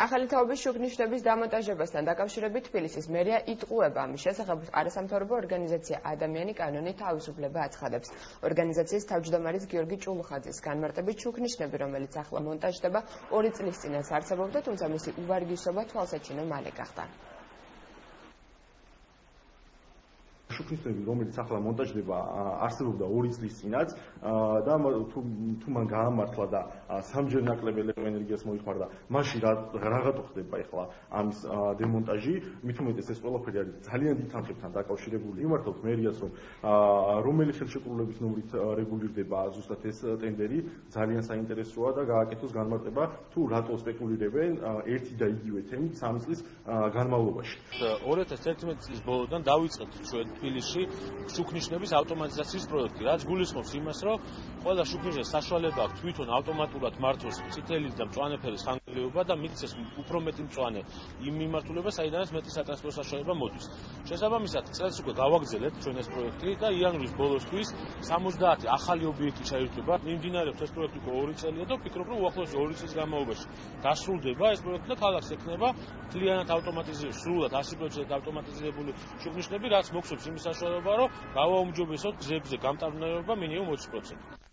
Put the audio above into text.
ახალი თაობის შუქნიშნების დამონტაჟებასთან დაკავშირებით თბილისის მერია იტყუება ამის შესახებ არასამთავრობო ორგანიზაცია ადამიანი კანონი თავისუფლება აცხადებს. ორგანიზაციის თავმჯდომარის გიორგი ჭულუხაძის განმარტებით შუქნიშნები, რომელიც ახლა მონტაჟდება 2 წლის წინაც არსებობდა, თუმცა მისი უვარგისობა თვალსაჩინო მალე გახდა. შუქნიშნები, რომელიც ახლა მონტაჟდება, არსებობდა 2 წლის წინაც და თუ მან გაამართლა და სამჯერ ნაკლებ ელექტროენერგიას მოიხმარდა, მაშინ რაღაცა ხდება ახლა ამის დემონტაჟი, მით უმეტეს ეს ყველაფერი არის ძალიან დიდ თანხებთან დაკავშირებული. იმართოთ მერიას, რომ რომელი ხელშეკრულების ნომრით რეგულირდება ზუსტად ეს ტენდერი, ძალიან საინტერესოა და გააკეთოს განმარტება, თუ რატო სპეკულირებენ ერთი და იგივე თემით 3 წლის განმავლობაში. 2011 წლის ბოლოდან დავიწყეთ ჩვენ თბილისში შუქნიშნების ავტომატიზაციის პროექტი, რაც გულისხმობს იმას, რომ ყველა შუქნიშნეს საშუალება აქვს თვითონ ავტომატურად მართოს წითელი და მწვანე ფერის ხანგრძლივობა და მიწეს უფრო მეტი მწვანე იმ მიმართულებას, საიდანაც მეტი სატრანსპორტო საშუალება მოდის. შესაბამისად, წელს უკვე გავაგრძელებთ ჩვენ ეს პროექტი და იანვრის ბოლოსთვის 70 ახალი ობიექტი ჩაირთვება. მიმდინარეობს ეს პროექტი უკვე 2 წელია და ვფიქრობ, რომ უახლოესი 2 წლის განმავლობაში დასრულდება ეს პროექტი და ქალაქს ექნება მთლიანად ავტომატიზირებული, სრულად 100% ავტომატიზირებული შუქნიშნები, რაც მოგცემს იმის საშუალება, რომ გავაუმჯობესოთ გზებზე გამტარნაირება მინიმუმ 20%.